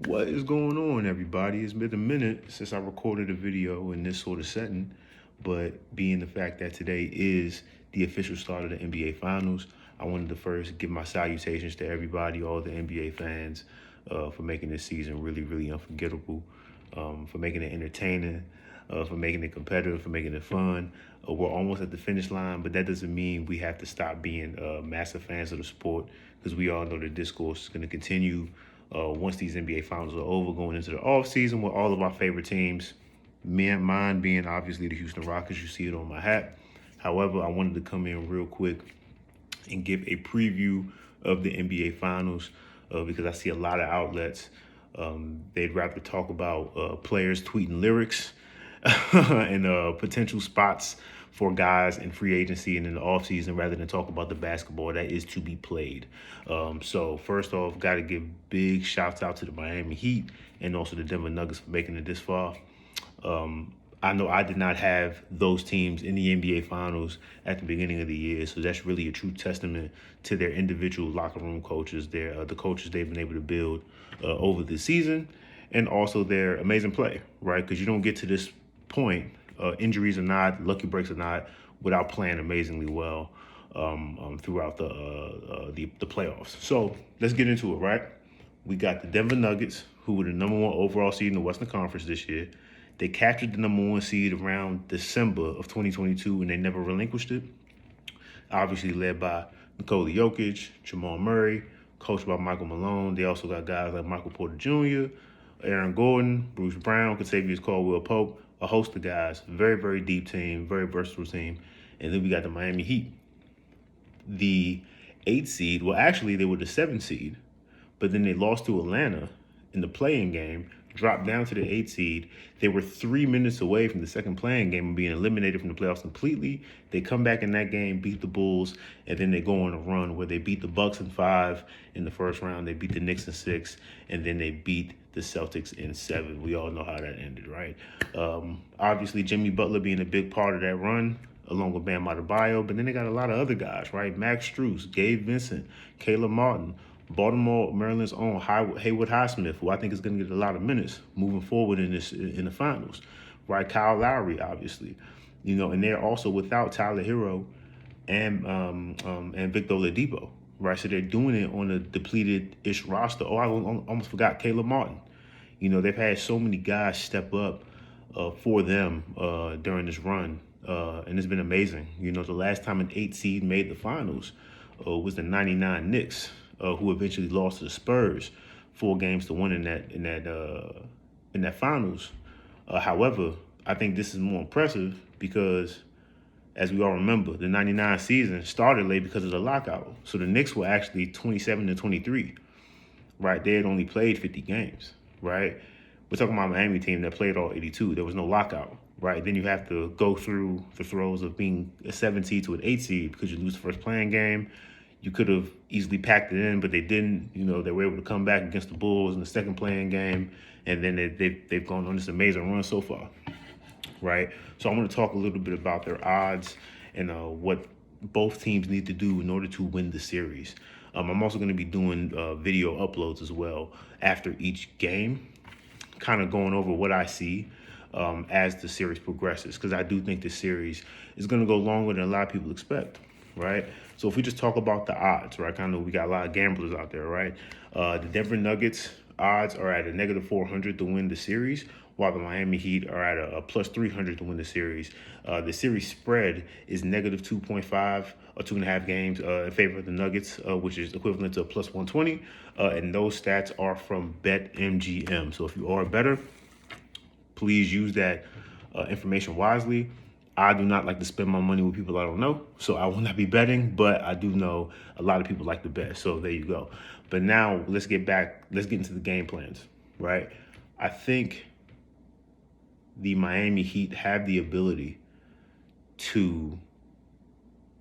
What is going on, everybody? It's been a minute since I recorded a video in this sort of setting, but being the fact that today is the official start of the NBA Finals, I wanted to first give my salutations to everybody, all the NBA fans, for making this season really, really unforgettable, for making it entertaining, for making it competitive, for making it fun. We're almost at the finish line, but that doesn't mean we have to stop being massive fans of the sport because we all know the discourse is going to continue once these NBA finals are over, going into the off season with all of our favorite teams. Mine being obviously the Houston Rockets. You see it on my hat. However, I wanted to come in real quick and give a preview of the NBA Finals because I see a lot of outlets. They'd rather talk about players tweeting lyrics and potential spots for guys in free agency and in the offseason rather than talk about the basketball that is to be played. So first off, got to give big shouts out to the Miami Heat and also the Denver Nuggets for making it this far. I know I did not have those teams in the NBA Finals at the beginning of the year, so that's really a true testament to their individual locker room coaches, the coaches they've been able to build over the season, and also their amazing play, right? Because you don't get to this point, injuries or not, lucky breaks or not, without playing amazingly well throughout the playoffs. So let's get into it, right? We got the Denver Nuggets, who were the number one overall seed in the Western Conference this year. They captured the number one seed around December of 2022, and they never relinquished it. Obviously led by Nikola Jokic, Jamal Murray, coached by Michael Malone. They also got guys like Michael Porter Jr., Aaron Gordon, Bruce Brown, Kentavious Caldwell Pope, a host of guys. Very, very deep team, very versatile team. And then we got the Miami Heat. The 8th seed, well, actually, they were the 7th seed, but then they lost to Atlanta in the play-in game, dropped down to the 8th seed. They were 3 minutes away from the second play-in game and being eliminated from the playoffs completely. They come back in that game, beat the Bulls, and then they go on a run where they beat the Bucks in 5 in the first round. They beat the Knicks in 6, and then they beat the Celtics in 7. We all know how that ended, right? Obviously, Jimmy Butler being a big part of that run, along with Bam Adebayo, but then they got a lot of other guys, right? Max Strus, Gabe Vincent, Caleb Martin, Baltimore, Maryland's own Haywood Highsmith, who I think is going to get a lot of minutes moving forward in the finals, right? Kyle Lowry, obviously, and they're also without Tyler Hero and Victor Oladipo, right? So they're doing it on a depleted-ish roster. Oh, I almost forgot Caleb Martin. They've had so many guys step up for them during this run, and it's been amazing. The last time an 8 seed made the finals was the '99 Knicks, who eventually lost to the Spurs 4-1 in that finals. However, I think this is more impressive because, as we all remember, the '99 season started late because of the lockout. So the Knicks were actually 27-23, right? They had only played 50 games, right? We're talking about a Miami team that played all 82. There was no lockout, right? Then you have to go through the throes of being a 7 seed to an 8 seed because you lose the first playing game. You could have easily packed it in, but they didn't. They were able to come back against the Bulls in the second playing game, and then they've gone on this amazing run so far, right? So I want to talk a little bit about their odds and what both teams need to do in order to win the series. I'm also going to be doing video uploads as well after each game, kind of going over what I see as the series progresses, because I do think this series is going to go longer than a lot of people expect, right? So if we just talk about the odds, right, kind of we got a lot of gamblers out there, right? The Denver Nuggets odds are at a -400 to win the series, while the Miami Heat are at a +300 to win the series. The series spread is -2.5 or 2.5 games in favor of the Nuggets, which is equivalent to a +120. And those stats are from BetMGM. So if you are a bettor, please use that information wisely. I do not like to spend my money with people I don't know, so I will not be betting, but I do know a lot of people like to bet, so there you go. But now let's get into the game plans, right? I think the Miami Heat have the ability to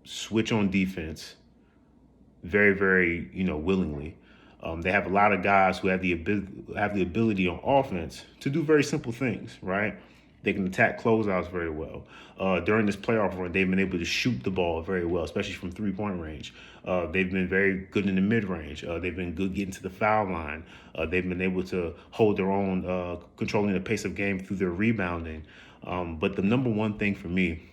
switch on defense very, very, willingly. They have a lot of guys who have the ability on offense to do very simple things, right? They can attack closeouts very well. During this playoff run, they've been able to shoot the ball very well, especially from three-point range. They've been very good in the mid-range. They've been good getting to the foul line. They've been able to hold their own, controlling the pace of game through their rebounding. But the number one thing for me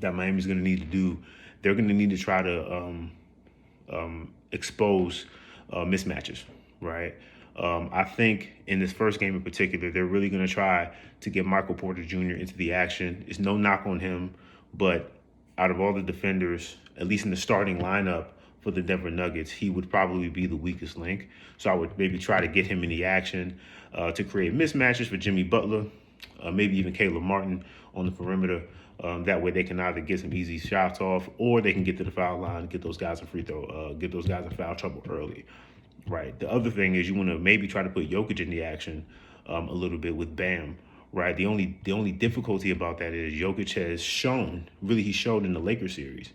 that Miami's going to need to do, they're going to need to try to expose mismatches, right? I think in this first game in particular, they're really going to try to get Michael Porter Jr. into the action. It's no knock on him, but out of all the defenders, at least in the starting lineup for the Denver Nuggets, he would probably be the weakest link. So I would maybe try to get him in the action to create mismatches for Jimmy Butler, maybe even Caleb Martin on the perimeter. That way they can either get some easy shots off, or they can get to the foul line, get those guys in get those guys in foul trouble early. Right. The other thing is you want to maybe try to put Jokic in the action a little bit with Bam. Right. The only difficulty about that is Jokic has shown, really he showed in the Lakers series,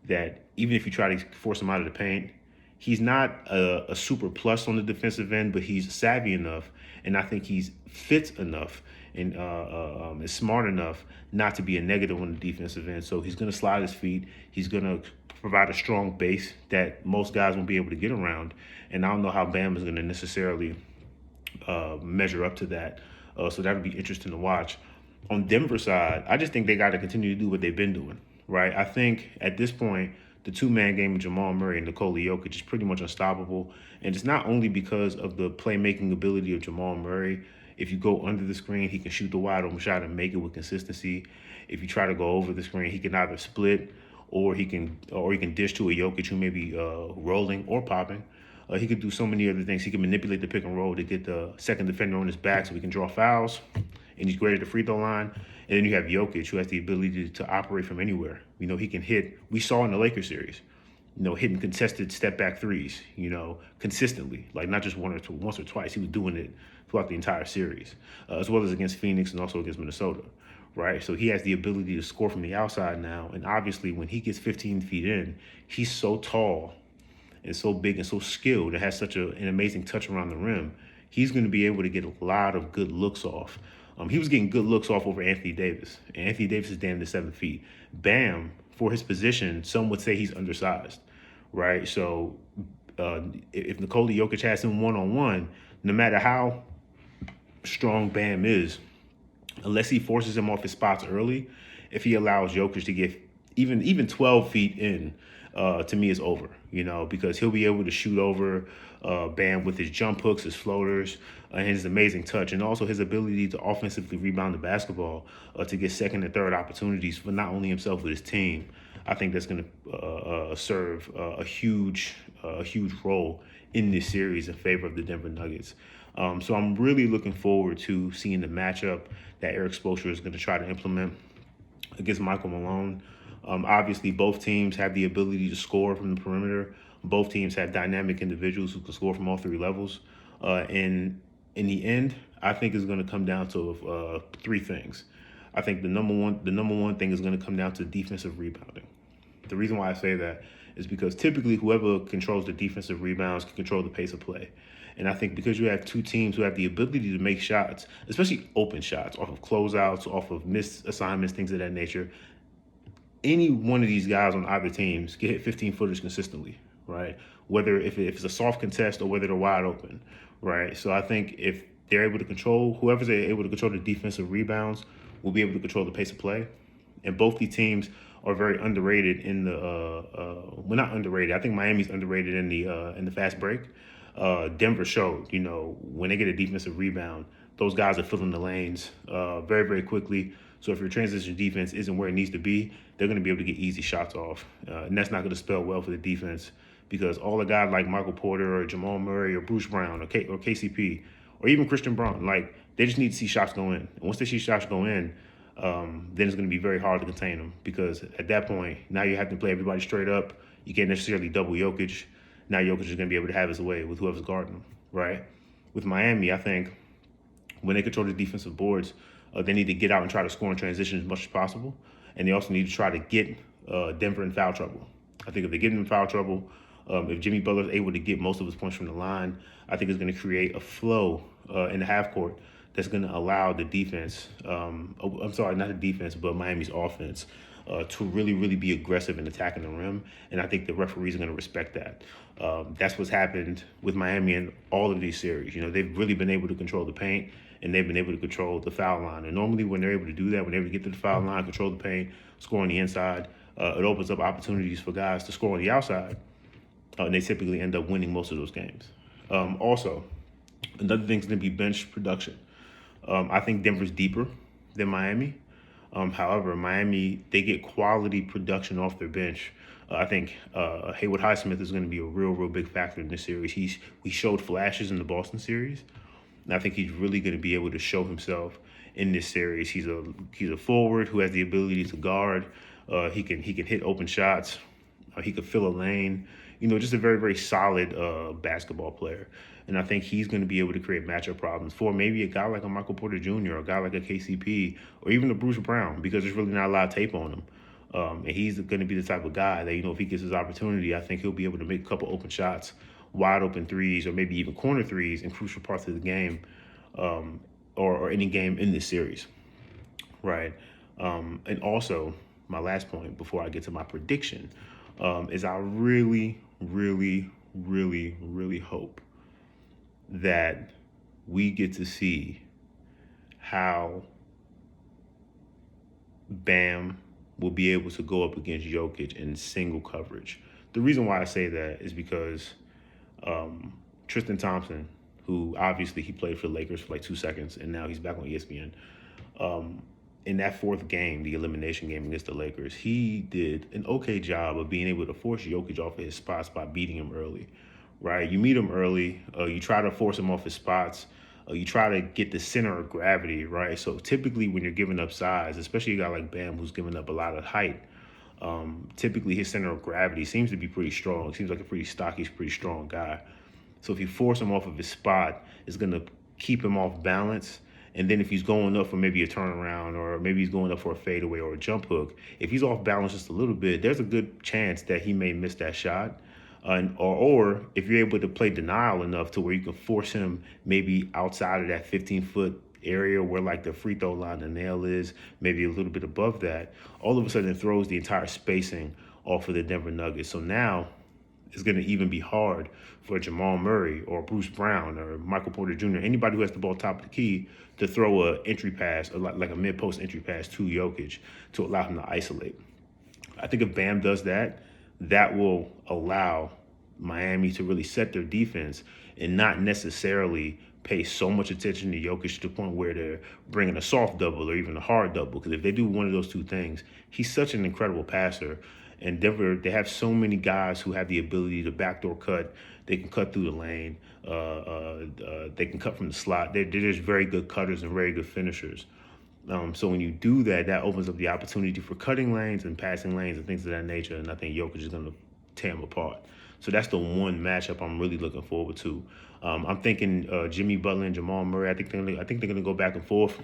that even if you try to force him out of the paint, he's not a super plus on the defensive end, but he's savvy enough, and I think he's fit enough and is smart enough not to be a negative on the defensive end. So he's going to slide his feet. He's going to provide a strong base that most guys won't be able to get around. And I don't know how Bam is going to necessarily measure up to that. So that'll be interesting to watch. On Denver's side, I just think they got to continue to do what they've been doing, right? I think at this point, the two-man game of Jamal Murray and Nikola Jokic is pretty much unstoppable. And it's not only because of the playmaking ability of Jamal Murray. If you go under the screen, he can shoot the wide open shot and make it with consistency. If you try to go over the screen, he can either split or he can dish to a Jokic who may be rolling or popping. He could do so many other things. He can manipulate the pick and roll to get the second defender on his back so he can draw fouls, and he's great at the free throw line. And then you have Jokic, who has the ability to operate from anywhere. You know, he can hit. We saw in the Lakers series, you know, hitting contested step back threes, you know, consistently, like not just once or twice. He was doing it throughout the entire series, as well as against Phoenix and also against Minnesota, right? So he has the ability to score from the outside now. And obviously when he gets 15 feet in, he's so tall and so big and so skilled and has such an amazing touch around the rim. He's going to be able to get a lot of good looks off. He was getting good looks off over Anthony Davis. And Anthony Davis is damn near 7 feet. Bam, for his position, some would say he's undersized, right? So if Nikola Jokic has him one-on-one, no matter how strong Bam is, unless he forces him off his spots early, if he allows Jokic to get even 12 feet in, to me is over, you know, because he'll be able to shoot over Bam with his jump hooks, his floaters, and his amazing touch, and also his ability to offensively rebound the basketball to get second and third opportunities for not only himself but his team. I think that's going to serve a huge role in this series in favor of the Denver Nuggets. So I'm really looking forward to seeing the matchup that Eric Spoelstra is going to try to implement against Michael Malone. Obviously, both teams have the ability to score from the perimeter. Both teams have dynamic individuals who can score from all three levels. And in the end, I think it's going to come down to three things. I think the number one thing is going to come down to defensive rebounding. The reason why I say that is because typically whoever controls the defensive rebounds can control the pace of play. And I think because you have two teams who have the ability to make shots, especially open shots, off of closeouts, off of missed assignments, things of that nature, any one of these guys on either teams can hit 15-footers consistently, right? Whether if it's a soft contest or whether they're wide open, right? So I think if they're able to control, whoever's able to control the defensive rebounds will be able to control the pace of play. And both these teams are very underrated in the well, not underrated. I think Miami's underrated in the fast break. Denver showed, you know, when they get a defensive rebound, those guys are filling the lanes very, very quickly. So if your transition defense isn't where it needs to be, they're going to be able to get easy shots off. And that's not going to spell well for the defense, because all a guy like Michael Porter or Jamal Murray or Bruce Brown or KCP or even Christian Braun, like, they just need to see shots go in. And once they see shots go in, then it's going to be very hard to contain them, because at that point, now you have to play everybody straight up. You can't necessarily double Jokic. Now Jokic is going to be able to have his way with whoever's guarding him, right? With Miami, I think when they control the defensive boards, they need to get out and try to score in transition as much as possible. And they also need to try to get Denver in foul trouble. I think if they get in foul trouble, if Jimmy Butler is able to get most of his points from the line, I think it's going to create a flow in the half court that's going to allow the defense, I'm sorry, not the defense, but Miami's offense, to really, really be aggressive in attacking the rim. And I think the referees are going to respect that. That's what's happened with Miami in all of these series. You know, they've really been able to control the paint, and they've been able to control the foul line. And normally when they're able to do that, when they're able to get to the foul line, control the paint, score on the inside, it opens up opportunities for guys to score on the outside. And they typically end up winning most of those games. Also, another thing's going to be bench production. I think Denver's deeper than Miami. However, Miami, they get quality production off their bench. I think Haywood Highsmith is going to be a real, real big factor in this series. He showed flashes in the Boston series, and I think he's really going to be able to show himself in this series. He's a forward who has the ability to guard. He can hit open shots. He could fill a lane. You know, just a very, very solid basketball player. And I think he's going to be able to create matchup problems for maybe a guy like a Michael Porter Jr., or a guy like a KCP, or even a Bruce Brown, because there's really not a lot of tape on him. And he's going to be the type of guy that, you know, if he gets his opportunity, I think he'll be able to make a couple open shots, wide open threes, or maybe even corner threes in crucial parts of the game, or any game in this series, right? And also, my last point before I get to my prediction is I really, really, really, really hope that we get to see how Bam will be able to go up against Jokic in single coverage. The reason why I say that is because Tristan Thompson, who obviously he played for the Lakers for like 2 seconds, and now he's back on ESPN. In that fourth game, the elimination game against the Lakers, he did an okay job of being able to force Jokic off of his spots by beating him early, right? You meet him early, you try to force him off his spots, you try to get the center of gravity, right? So typically when you're giving up size, especially a guy like Bam who's giving up a lot of height, typically his center of gravity seems to be pretty strong. Seems like a pretty stocky, pretty strong guy. So if you force him off of his spot, it's going to keep him off balance. And then if he's going up for maybe a turnaround, or maybe he's going up for a fadeaway or a jump hook, if he's off balance just a little bit, there's a good chance that he may miss that shot. Or if you're able to play denial enough to where you can force him maybe outside of that 15-foot area where like the free throw line, the nail is, maybe a little bit above that, all of a sudden it throws the entire spacing off of the Denver Nuggets. So now it's going to even be hard for Jamal Murray or Bruce Brown or Michael Porter Jr., anybody who has the ball top of the key, to throw a entry pass, or like a mid-post entry pass to Jokic to allow him to isolate. I think if Bam does that, that will allow Miami to really set their defense and not necessarily pay so much attention to Jokic to the point where they're bringing a soft double or even a hard double. Because if they do one of those two things, he's such an incredible passer. And Denver, they have so many guys who have the ability to backdoor cut. They can cut through the lane. They can cut from the slot. They're just very good cutters and very good finishers. So when you do that, that opens up the opportunity for cutting lanes and passing lanes and things of that nature. And I think Jokic is going to tear him apart. So that's the one matchup I'm really looking forward to. I'm thinking Jimmy Butler and Jamal Murray. I think they're going to go back and forth.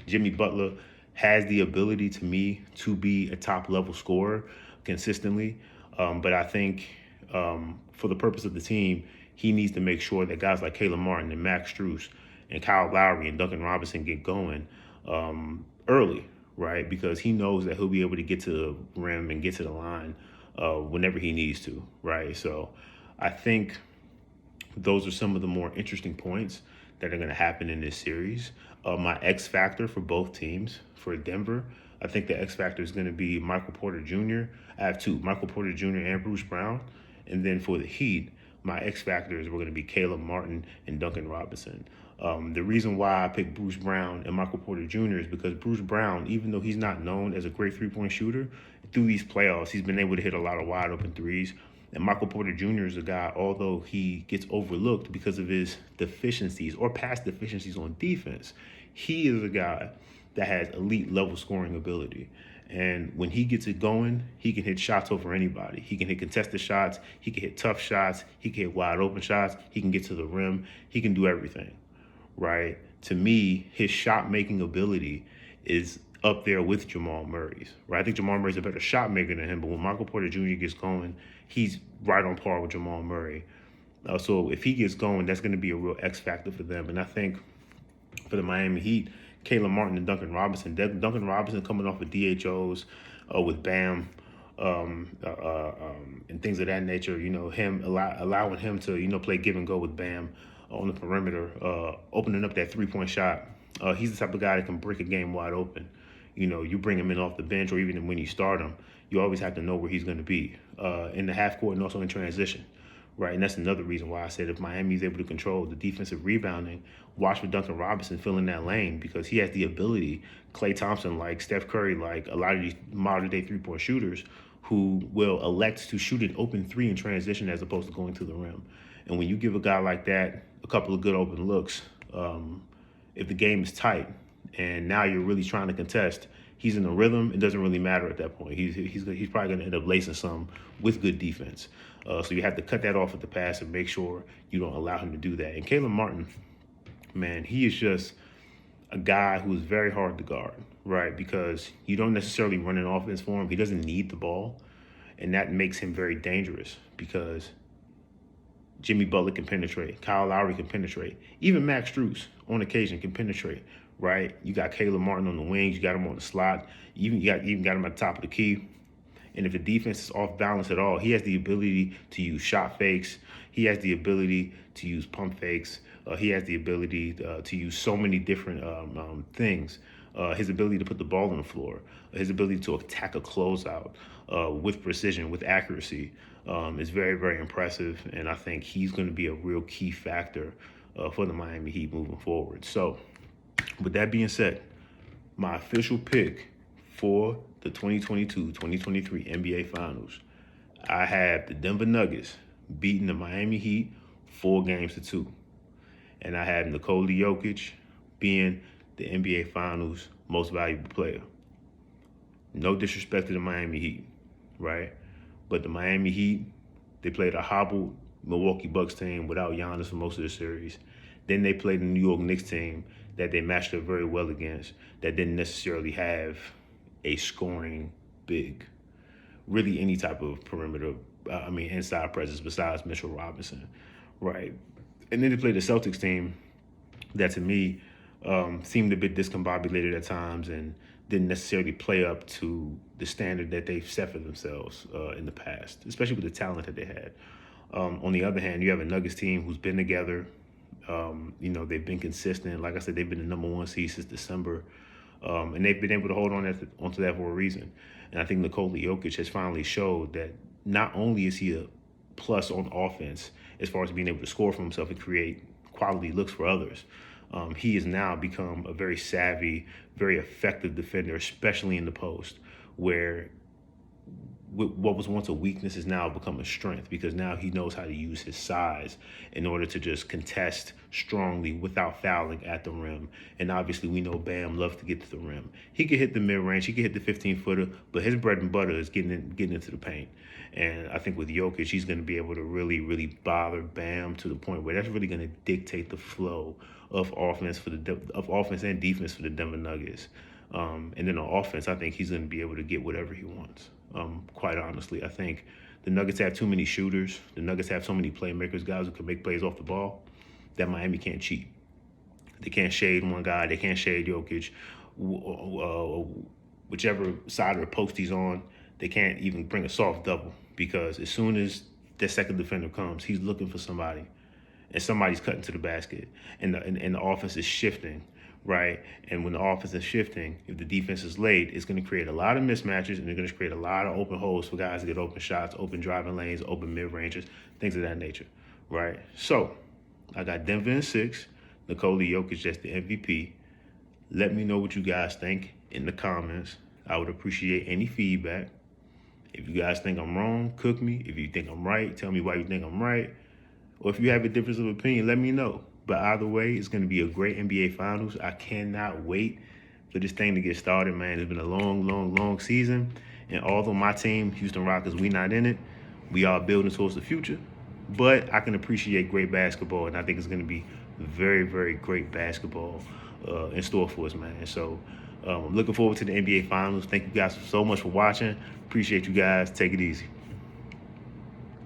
Jimmy Butler has the ability, to me, to be a top-level scorer consistently. But I think for the purpose of the team, he needs to make sure that guys like Caleb Martin and Max Strus and Kyle Lowry and Duncan Robinson get going early, right? Because he knows that he'll be able to get to the rim and get to the line whenever he needs to, right? So I think those are some of the more interesting points that are going to happen in this series. My X factor for both teams, for Denver, I think the X factor is going to be Michael Porter Jr. I have two, Michael Porter Jr. and Bruce Brown. And then for the Heat, my X factors were going to be Caleb Martin and Duncan Robinson. The reason why I picked Bruce Brown and Michael Porter Jr. is because Bruce Brown, even though he's not known as a great three-point shooter, through these playoffs, he's been able to hit a lot of wide open threes. And Michael Porter Jr. is a guy, although he gets overlooked because of his deficiencies or past deficiencies on defense, he is a guy that has elite level scoring ability. And when he gets it going, he can hit shots over anybody. He can hit contested shots. He can hit tough shots. He can hit wide open shots. He can get to the rim. He can do everything, right? To me, his shot making ability is up there with Jamal Murray's, right? I think Jamal Murray's a better shot maker than him, but when Michael Porter Jr. gets going, he's right on par with Jamal Murray. So if he gets going, that's going to be a real X factor for them. And I think for the Miami Heat, Caleb Martin and Duncan Robinson. Duncan Robinson coming off of DHOs with Bam and things of that nature. Him allowing him to play give and go with Bam on the perimeter, opening up that 3-point shot. He's the type of guy that can break a game wide open. You bring him in off the bench or even when you start him, you always have to know where he's going to be in the half court and also in transition. Right, and that's another reason why I said if Miami is able to control the defensive rebounding, watch for Duncan Robinson filling that lane because he has the ability, Klay Thompson, like Steph Curry, like a lot of these modern-day three-point shooters who will elect to shoot an open three in transition as opposed to going to the rim. And when you give a guy like that a couple of good open looks, if the game is tight and now you're really trying to contest, he's in the rhythm. It doesn't really matter at that point. He's probably going to end up lacing some with good defense. So you have to cut that off at the pass and make sure you don't allow him to do that. And Caleb Martin, man, he is just a guy who is very hard to guard, right? Because you don't necessarily run an offense for him. He doesn't need the ball. And that makes him very dangerous because Jimmy Butler can penetrate. Kyle Lowry can penetrate. Even Max Strus on occasion can penetrate, right? You got Caleb Martin on the wings. You got him on the slot. You even got him at the top of the key. And if the defense is off balance at all, he has the ability to use shot fakes. He has the ability to use pump fakes. He has the ability to use so many different things. His ability to put the ball on the floor, his ability to attack a closeout with precision, with accuracy, is very, very impressive. And I think he's going to be a real key factor for the Miami Heat moving forward. So with that being said, my official pick for the 2022-2023 NBA Finals, I have the Denver Nuggets beating the Miami Heat 4-2. And I have Nikola Jokic being the NBA Finals most valuable player. No disrespect to the Miami Heat, right? But the Miami Heat, they played a hobbled Milwaukee Bucks team without Giannis for most of the series. Then they played the New York Knicks team that they matched up very well against that didn't necessarily have a scoring big, really any type of perimeter, inside presence besides Mitchell Robinson, right? And then they played the Celtics team that to me seemed a bit discombobulated at times and didn't necessarily play up to the standard that they've set for themselves in the past, especially with the talent that they had. On the other hand, you have a Nuggets team who's been together. They've been consistent. Like I said, they've been the number one seed since December. And they've been able to hold onto that for a reason. And I think Nikola Jokic has finally showed that not only is he a plus on offense as far as being able to score for himself and create quality looks for others, he has now become a very savvy, very effective defender, especially in the post, where what was once a weakness has now become a strength because now he knows how to use his size in order to just contest strongly without fouling at the rim. And obviously we know Bam loves to get to the rim. He can hit the mid-range, he can hit the 15-footer, but his bread and butter is getting into the paint. And I think with Jokic, he's going to be able to really, really bother Bam to the point where that's really going to dictate the flow of offense and defense for the Denver Nuggets. And then on offense, I think he's going to be able to get whatever he wants. Quite honestly, I think the Nuggets have too many shooters. The Nuggets have so many playmakers, guys who can make plays off the ball, that Miami can't cheat. They can't shade one guy. They can't shade Jokic. Whichever side of the post he's on, they can't even bring a soft double because as soon as that second defender comes, he's looking for somebody, and somebody's cutting to the basket, and the offense is shifting. Right, and when the offense is shifting, if the defense is late, it's going to create a lot of mismatches, and they're going to create a lot of open holes for guys to get open shots, open driving lanes, open mid-ranges, things of that nature, right? So, I got Denver in 6, Nikola Jokic as the MVP. Let me know what you guys think in the comments. I would appreciate any feedback. If you guys think I'm wrong, cook me. If you think I'm right, tell me why you think I'm right. Or if you have a difference of opinion, let me know. But either way, it's going to be a great NBA Finals. I cannot wait for this thing to get started, man. It's been a long, long, long season. And although my team, Houston Rockets, we not in it, we are building towards the future. But I can appreciate great basketball, and I think it's going to be very, very great basketball in store for us, man. So I'm looking forward to the NBA Finals. Thank you guys so much for watching. Appreciate you guys. Take it easy.